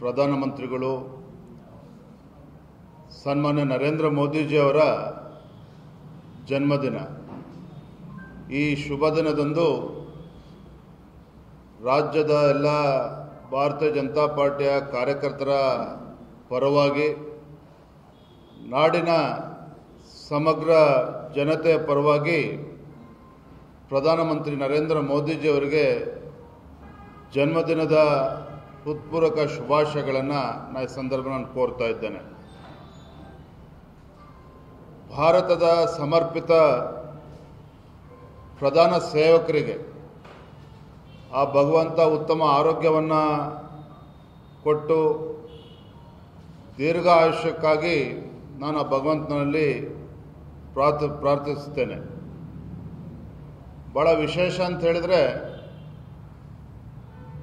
ಪ್ರಧಾನಮಂತ್ರಿಗಳು ಸನ್ಮಾನ್ಯ ನರೇಂದ್ರ ಮೋದಿಜಿಯವರ ಜನ್ಮದಿನ. ಈ ಶುಭ ದಿನದಂದು ರಾಜ್ಯದ ಎಲ್ಲ ಭಾರತೀಯ ಜನತಾ ಪಾರ್ಟಿಯ ಕಾರ್ಯಕರ್ತರ ಪರವಾಗಿ, ನಾಡಿನ ಸಮಗ್ರ ಜನತೆಯ ಪರವಾಗಿ ಪ್ರಧಾನಮಂತ್ರಿ ನರೇಂದ್ರ ಮೋದಿಜಿಯವರಿಗೆ ಜನ್ಮದಿನದ ಹೃತ್ಪೂರ್ವಕ ಶುಭಾಶಯಗಳನ್ನು ಈ ಸಂದರ್ಭದಲ್ಲಿ ಕೋರ್ತಾ ಇದ್ದೇನೆ. ಭಾರತದ ಸಮರ್ಪಿತ ಪ್ರಧಾನ ಸೇವಕರಿಗೆ ಆ ಭಗವಂತ ಉತ್ತಮ ಆರೋಗ್ಯವನ್ನು ಕೊಟ್ಟು ದೀರ್ಘ ಆಯುಷ್ಯಕ್ಕಾಗಿ ನಾನು ಆ ಭಗವಂತನಲ್ಲಿ ಪ್ರಾರ್ಥಿಸುತ್ತೇನೆ. ಭಾಳ ವಿಶೇಷ ಅಂತ ಹೇಳಿದರೆ,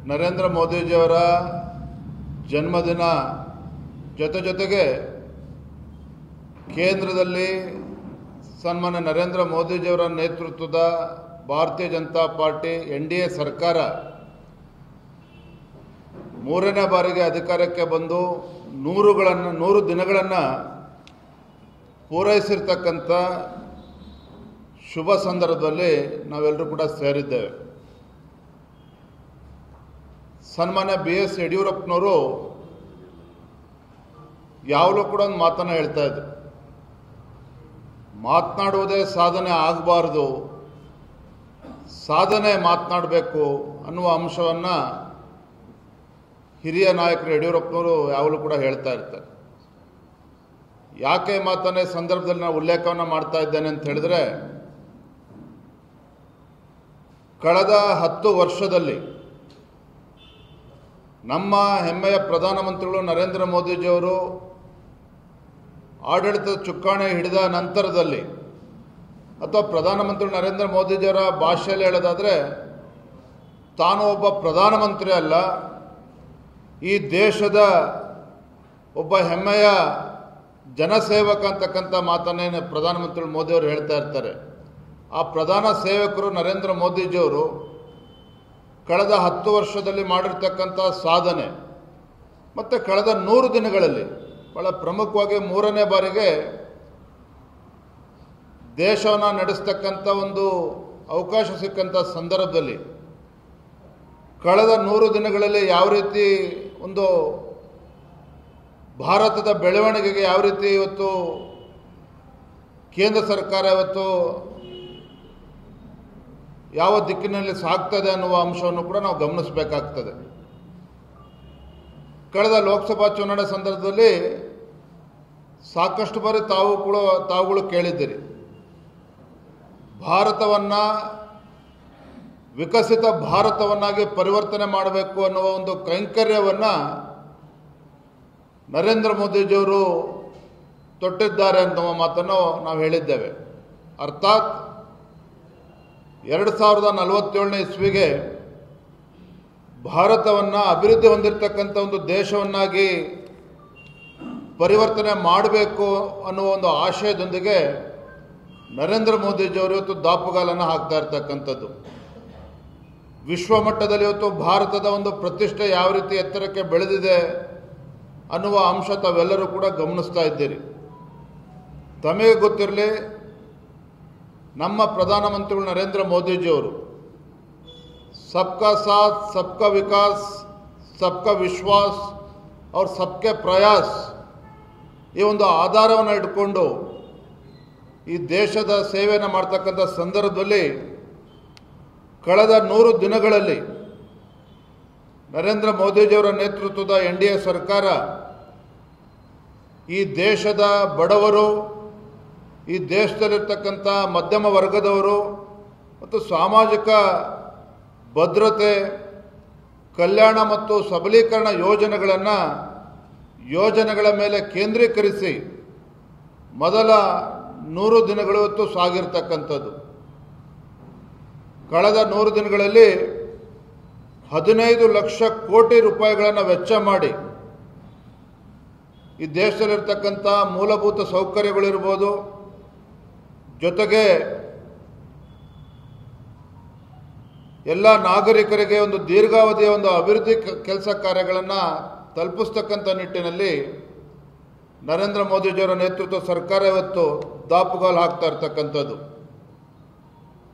ನರೇಂದ್ರ ಮೋದಿಜಿಯವರ ಜನ್ಮದಿನ ಜೊತೆಗೆ ಕೇಂದ್ರದಲ್ಲಿ ಸನ್ಮಾನ್ಯ ನರೇಂದ್ರ ಮೋದಿಜಿಯವರ ನೇತೃತ್ವದ ಭಾರತೀಯ ಜನತಾ ಪಾರ್ಟಿ NDA ಸರ್ಕಾರ 3ನೇ ಬಾರಿಗೆ ಅಧಿಕಾರಕ್ಕೆ ಬಂದು 100 ದಿನಗಳನ್ನು ಪೂರೈಸಿರ್ತಕ್ಕಂಥ ಶುಭ ಸಂದರ್ಭದಲ್ಲಿ ನಾವೆಲ್ಲರೂ ಕೂಡ ಸೇರಿದ್ದೇವೆ. ಸನ್ಮಾನ್ಯ BS ಯಡಿಯೂರಪ್ಪನವರು ಯಾವಾಗಲೂ ಕೂಡ ಒಂದು ಮಾತನ್ನು ಹೇಳ್ತಾ ಇದ್ರು, ಮಾತನಾಡುವುದೇ ಸಾಧನೆ ಆಗಬಾರ್ದು, ಸಾಧನೆ ಮಾತನಾಡಬೇಕು ಅನ್ನುವ ಅಂಶವನ್ನು ಹಿರಿಯ ನಾಯಕರು ಯಡಿಯೂರಪ್ಪನವರು ಯಾವಾಗಲೂ ಕೂಡ ಹೇಳ್ತಾ ಇರ್ತಾರೆ. ಯಾಕೆ ಮಾತನ್ನೇ ಸಂದರ್ಭದಲ್ಲಿ ನಾನು ಉಲ್ಲೇಖವನ್ನು ಮಾಡ್ತಾ ಇದ್ದೇನೆ ಅಂತ ಹೇಳಿದ್ರೆ, ಕಳೆದ 10 ವರ್ಷದಲ್ಲಿ ನಮ್ಮ ಹೆಮ್ಮೆಯ ಪ್ರಧಾನಮಂತ್ರಿಗಳು ನರೇಂದ್ರ ಮೋದಿಜಿಯವರು ಆಡಳಿತದ ಚುಕ್ಕಾಣಿ ಹಿಡಿದ ನಂತರದಲ್ಲಿ, ಅಥವಾ ಪ್ರಧಾನಮಂತ್ರಿ ನರೇಂದ್ರ ಮೋದಿಜಿಯವರ ಭಾಷೆಯಲ್ಲಿ ಹೇಳೋದಾದರೆ, ತಾನು ಒಬ್ಬ ಪ್ರಧಾನಮಂತ್ರಿ ಅಲ್ಲ, ಈ ದೇಶದ ಒಬ್ಬ ಹೆಮ್ಮೆಯ ಜನಸೇವಕ ಅಂತಕ್ಕಂಥ ಮಾತನ್ನೇ ಪ್ರಧಾನಮಂತ್ರಿ ಮೋದಿಯವರು ಹೇಳ್ತಾ ಇರ್ತಾರೆ. ಆ ಪ್ರಧಾನ ಸೇವಕರು ನರೇಂದ್ರ ಮೋದಿಜಿಯವರು ಕಳೆದ 10 ವರ್ಷದಲ್ಲಿ ಮಾಡಿರ್ತಕ್ಕಂಥ ಸಾಧನೆ ಮತ್ತು ಕಳೆದ 100 ದಿನಗಳಲ್ಲಿ ಭಾಳ ಪ್ರಮುಖವಾಗಿ 3ನೇ ಬಾರಿಗೆ ದೇಶವನ್ನು ನಡೆಸ್ತಕ್ಕಂಥ ಒಂದು ಅವಕಾಶ ಸಿಕ್ಕಂಥ ಸಂದರ್ಭದಲ್ಲಿ ಕಳೆದ 100 ದಿನಗಳಲ್ಲಿ ಯಾವ ರೀತಿ ಒಂದು ಭಾರತದ ಬೆಳವಣಿಗೆಗೆ ಯಾವ ರೀತಿ ಇವತ್ತು ಕೇಂದ್ರ ಸರ್ಕಾರ ಇವತ್ತು ಯಾವ ದಿಕ್ಕಿನಲ್ಲಿ ಸಾಗ್ತದೆ ಅನ್ನುವ ಅಂಶವನ್ನು ಕೂಡ ನಾವು ಗಮನಿಸಬೇಕಾಗ್ತದೆ. ಕಳೆದ ಲೋಕಸಭಾ ಚುನಾವಣೆ ಸಂದರ್ಭದಲ್ಲಿ ಸಾಕಷ್ಟು ಬಾರಿ ತಾವುಗಳು ಕೇಳಿದ್ದೀರಿ, ಭಾರತವನ್ನು ವಿಕಸಿತ ಭಾರತವನ್ನಾಗಿ ಪರಿವರ್ತನೆ ಮಾಡಬೇಕು ಅನ್ನುವ ಒಂದು ಕೈಂಕರ್ಯವನ್ನು ನರೇಂದ್ರ ಮೋದಿಜಿಯವರು ತೊಟ್ಟಿದ್ದಾರೆ ಅನ್ನುವ ಮಾತನ್ನು ನಾವು ಹೇಳಿದ್ದೇವೆ. ಅರ್ಥಾತ್ 2047ನೇ ಇಸ್ವಿಗೆ ಭಾರತವನ್ನು ಅಭಿವೃದ್ಧಿ ಹೊಂದಿರತಕ್ಕಂಥ ಒಂದು ದೇಶವನ್ನಾಗಿ ಪರಿವರ್ತನೆ ಮಾಡಬೇಕು ಅನ್ನುವ ಒಂದು ಆಶಯದೊಂದಿಗೆ ನರೇಂದ್ರ ಮೋದಿಜಿಯವರು ಇವತ್ತು ದಾಪುಗಾಲನ್ನು ಹಾಕ್ತಾ ಇರ್ತಕ್ಕಂಥದ್ದು. ವಿಶ್ವಮಟ್ಟದಲ್ಲಿ ಇವತ್ತು ಭಾರತದ ಒಂದು ಪ್ರತಿಷ್ಠೆ ಯಾವ ರೀತಿ ಎತ್ತರಕ್ಕೆ ಬೆಳೆದಿದೆ ಅನ್ನುವ ಅಂಶ ತಾವೆಲ್ಲರೂ ಕೂಡ ಗಮನಿಸ್ತಾ ಇದ್ದೀರಿ. ತಮಗೆ ಗೊತ್ತಿರಲಿ, ನಮ್ಮ ಪ್ರಧಾನಮಂತ್ರಿಗಳು ನರೇಂದ್ರ ಮೋದಿಜಿಯವರು ಸಬ್ಕಾ ಸಾಥ್, ಸಬ್ಕಾ ವಿಕಾಸ್, ಸಬ್ಕಾ ವಿಶ್ವಾಸ್ और सबके ಪ್ರಯಾಸ್ ಈ ಒಂದು ಆಧಾರವನ್ನು ಇಟ್ಕೊಂಡು ಈ ದೇಶದ ಸೇವೆಯನ್ನು ಮಾಡ್ತಕ್ಕಂಥ ಸಂದರ್ಭದಲ್ಲಿ ಕಳೆದ 100 ದಿನಗಳಲ್ಲಿ ನರೇಂದ್ರ ಮೋದಿಜಿಯವರ ನೇತೃತ್ವದ NDA ಸರ್ಕಾರ ಈ ದೇಶದ ಬಡವರು, ಈ ದೇಶದಲ್ಲಿರ್ತಕ್ಕಂಥ ಮಧ್ಯಮ ವರ್ಗದವರು ಮತ್ತು ಸಾಮಾಜಿಕ ಭದ್ರತೆ, ಕಲ್ಯಾಣ ಮತ್ತು ಸಬಲೀಕರಣ ಯೋಜನೆಗಳ ಮೇಲೆ ಕೇಂದ್ರೀಕರಿಸಿ ಮೊದಲ 100 ದಿನಗಳು ಇವತ್ತು ಸಾಗಿರ್ತಕ್ಕಂಥದ್ದು. ಕಳೆದ 100 ದಿನಗಳಲ್ಲಿ 15 ಲಕ್ಷ ಕೋಟಿ ರೂಪಾಯಿಗಳನ್ನು ವೆಚ್ಚ ಮಾಡಿ ಈ ದೇಶದಲ್ಲಿರ್ತಕ್ಕಂಥ ಮೂಲಭೂತ ಸೌಕರ್ಯಗಳಿರ್ಬೋದು, ಜೊತೆಗೆ ಎಲ್ಲ ನಾಗರಿಕರಿಗೆ ಒಂದು ದೀರ್ಘಾವಧಿಯ ಒಂದು ಅಭಿವೃದ್ಧಿ ಕೆಲಸ ಕಾರ್ಯಗಳನ್ನು ತಲುಪಿಸ್ತಕ್ಕಂಥ ನಿಟ್ಟಿನಲ್ಲಿ ನರೇಂದ್ರ ಮೋದಿಜಿಯವರ ನೇತೃತ್ವ ಸರ್ಕಾರ ಇವತ್ತು ದಾಪುಗಾಲು ಹಾಕ್ತಾ ಇರ್ತಕ್ಕಂಥದ್ದು.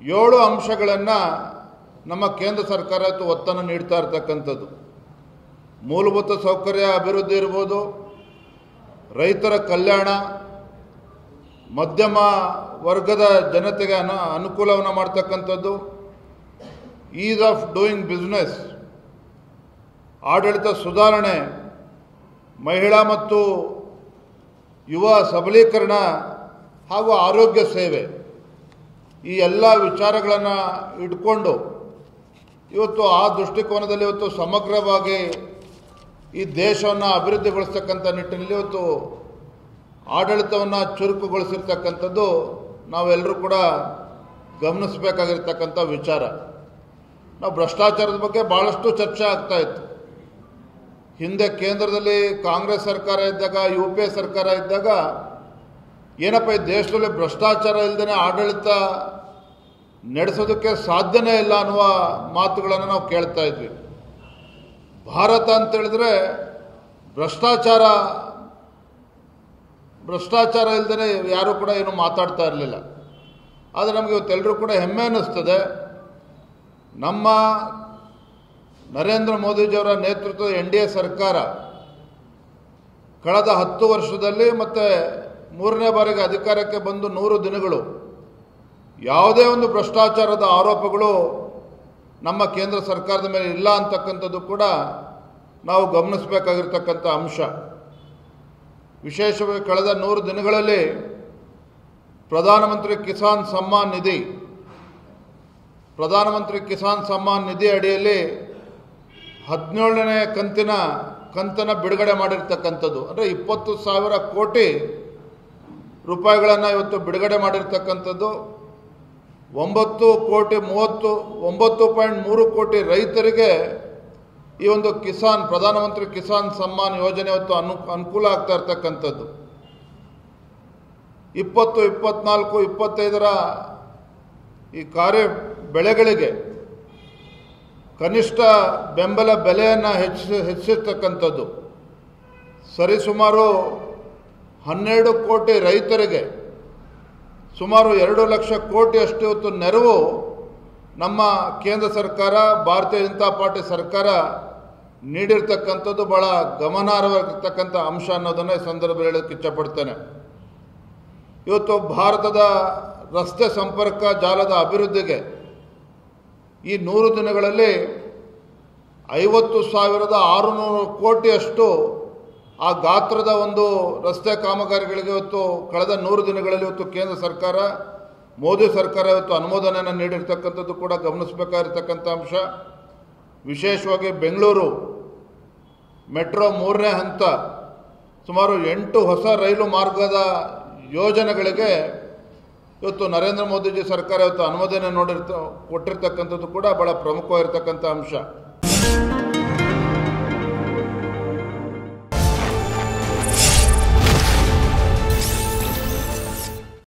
7 ಅಂಶಗಳನ್ನು ನಮ್ಮ ಕೇಂದ್ರ ಸರ್ಕಾರ ಇವತ್ತು ಒತ್ತನ್ನು ನೀಡ್ತಾ ಇರ್ತಕ್ಕಂಥದ್ದು. ಮೂಲಭೂತ ಸೌಕರ್ಯ ಅಭಿವೃದ್ಧಿ ಇರ್ಬೋದು, ರೈತರ ಕಲ್ಯಾಣ, ಮಧ್ಯಮ ವರ್ಗದ ಜನತೆಗೆ ಅನುಕೂಲವನ್ನು ಮಾಡ್ತಕ್ಕಂಥದ್ದು, ಈಸ್ ಆಫ್ ಡೂಯಿಂಗ್ ಬಿಸ್ನೆಸ್, ಆಡಳಿತ ಸುಧಾರಣೆ, ಮಹಿಳಾ ಮತ್ತು ಯುವ ಸಬಲೀಕರಣ ಹಾಗೂ ಆರೋಗ್ಯ ಸೇವೆ, ಈ ಎಲ್ಲ ವಿಚಾರಗಳನ್ನು ಇಟ್ಕೊಂಡು ಇವತ್ತು ಆ ದೃಷ್ಟಿಕೋನದಲ್ಲಿ ಇವತ್ತು ಸಮಗ್ರವಾಗಿ ಈ ದೇಶವನ್ನು ಅಭಿವೃದ್ಧಿಗೊಳಿಸ್ತಕ್ಕಂಥ ನಿಟ್ಟಿನಲ್ಲಿ ಇವತ್ತು ಆಡಳಿತವನ್ನು ಚುರುಕುಗೊಳಿಸಿರ್ತಕ್ಕಂಥದ್ದು ನಾವೆಲ್ಲರೂ ಕೂಡ ಗಮನಿಸಬೇಕಾಗಿರ್ತಕ್ಕಂಥ ವಿಚಾರ. ನಾವು ಭ್ರಷ್ಟಾಚಾರದ ಬಗ್ಗೆ ಭಾಳಷ್ಟು ಚರ್ಚೆ ಆಗ್ತಾ ಇತ್ತು. ಹಿಂದೆ ಕೇಂದ್ರದಲ್ಲಿ ಕಾಂಗ್ರೆಸ್ ಸರ್ಕಾರ ಇದ್ದಾಗ, UPA ಸರ್ಕಾರ ಇದ್ದಾಗ ಏನಪ್ಪ ಈ ದೇಶದಲ್ಲಿ ಭ್ರಷ್ಟಾಚಾರ ಇಲ್ಲದೇ ಆಡಳಿತ ನಡೆಸೋದಕ್ಕೆ ಸಾಧ್ಯನೇ ಇಲ್ಲ ಅನ್ನುವ ಮಾತುಗಳನ್ನು ನಾವು ಕೇಳ್ತಾ ಇದ್ವಿ. ಭಾರತ ಅಂತೇಳಿದ್ರೆ ಭ್ರಷ್ಟಾಚಾರ ಇಲ್ಲದೇ ಯಾರೂ ಕೂಡ ಏನು ಮಾತಾಡ್ತಾ ಇರಲಿಲ್ಲ. ಆದರೆ ನಮಗೆ ಇವತ್ತೆಲ್ಲರೂ ಕೂಡ ಹೆಮ್ಮೆ ಅನ್ನಿಸ್ತದೆ, ನಮ್ಮ ನರೇಂದ್ರ ಮೋದಿಜಿಯವರ ನೇತೃತ್ವದ NDA ಸರ್ಕಾರ ಕಳೆದ 10 ವರ್ಷದಲ್ಲಿ ಮತ್ತು 3ನೇ ಬಾರಿಗೆ ಅಧಿಕಾರಕ್ಕೆ ಬಂದು 100 ದಿನಗಳು ಯಾವುದೇ ಒಂದು ಭ್ರಷ್ಟಾಚಾರದ ಆರೋಪಗಳು ನಮ್ಮ ಕೇಂದ್ರ ಸರ್ಕಾರದ ಮೇಲೆ ಇಲ್ಲ ಅಂತಕ್ಕಂಥದ್ದು ಕೂಡ ನಾವು ಗಮನಿಸಬೇಕಾಗಿರ್ತಕ್ಕಂಥ ಅಂಶ. ವಿಶೇಷವಾಗಿ ಕಳೆದ 100 ದಿನಗಳಲ್ಲಿ ಪ್ರಧಾನಮಂತ್ರಿ ಕಿಸಾನ್ ಸಮ್ಮಾನ್ ನಿಧಿ ಅಡಿಯಲ್ಲಿ 17ನೇ ಕಂತನ್ನು ಬಿಡುಗಡೆ ಮಾಡಿರ್ತಕ್ಕಂಥದ್ದು. ಅಂದರೆ 20,000 ಕೋಟಿ ರೂಪಾಯಿಗಳನ್ನು ಇವತ್ತು ಬಿಡುಗಡೆ ಮಾಡಿರ್ತಕ್ಕಂಥದ್ದು. 9.3 ಕೋಟಿ ರೈತರಿಗೆ ಈ ಒಂದು ಪ್ರಧಾನಮಂತ್ರಿ ಕಿಸಾನ್ ಸಮ್ಮಾನ್ ಯೋಜನೆ ಇವತ್ತು ಅನುಕೂಲ ಆಗ್ತಾ ಇರ್ತಕ್ಕಂಥದ್ದು. 20, 24, 25ರ ಈ ಬೆಳೆಗಳಿಗೆ ಕನಿಷ್ಠ ಬೆಂಬಲ ಬೆಲೆಯನ್ನು ಹೆಚ್ಚಿರ್ತಕ್ಕಂಥದ್ದು. ಸರಿಸುಮಾರು 12 ಕೋಟಿ ರೈತರಿಗೆ ಸುಮಾರು 2 ಲಕ್ಷ ಕೋಟಿಯಷ್ಟು ಇವತ್ತು ನೆರವು ನಮ್ಮ ಕೇಂದ್ರ ಸರ್ಕಾರ, ಭಾರತೀಯ ಜನತಾ ಪಾರ್ಟಿ ಸರ್ಕಾರ ನೀಡಿರ್ತಕ್ಕಂಥದ್ದು ಭಾಳ ಗಮನಾರ್ಹವಾಗಿರ್ತಕ್ಕಂಥ ಅಂಶ ಅನ್ನೋದನ್ನು ಈ ಸಂದರ್ಭದಲ್ಲಿ ಹೇಳೋಕ್ಕೆ ಇಚ್ಛಪಡ್ತೇನೆ. ಇವತ್ತು ಭಾರತದ ರಸ್ತೆ ಸಂಪರ್ಕ ಜಾಲದ ಅಭಿವೃದ್ಧಿಗೆ ಈ 100 ದಿನಗಳಲ್ಲಿ 50,600 ಕೋಟಿಯಷ್ಟು ಆ ಗಾತ್ರದ ಒಂದು ರಸ್ತೆ ಕಾಮಗಾರಿಗಳಿಗೆ ಇವತ್ತು ಕಳೆದ 100 ದಿನಗಳಲ್ಲಿ ಇವತ್ತು ಕೇಂದ್ರ ಸರ್ಕಾರ, ಮೋದಿ ಸರ್ಕಾರ ಇವತ್ತು ಅನುಮೋದನೆಯನ್ನು ನೀಡಿರ್ತಕ್ಕಂಥದ್ದು ಕೂಡ ಗಮನಿಸಬೇಕಾಗಿರ್ತಕ್ಕಂಥ ಅಂಶ. ವಿಶೇಷವಾಗಿ ಬೆಂಗಳೂರು ಮೆಟ್ರೋ 3ನೇ ಹಂತ ಸುಮಾರು 8 ಹೊಸ ರೈಲು ಮಾರ್ಗದ ಯೋಜನೆಗಳಿಗೆ ಇವತ್ತು ನರೇಂದ್ರ ಮೋದಿಜಿ ಸರ್ಕಾರ ಇವತ್ತು ಅನುಮೋದನೆ ಕೊಟ್ಟಿರ್ತಕ್ಕಂಥದ್ದು ಕೂಡ ಬಹಳ ಪ್ರಮುಖವಾಗಿರ್ತಕ್ಕಂಥ ಅಂಶ.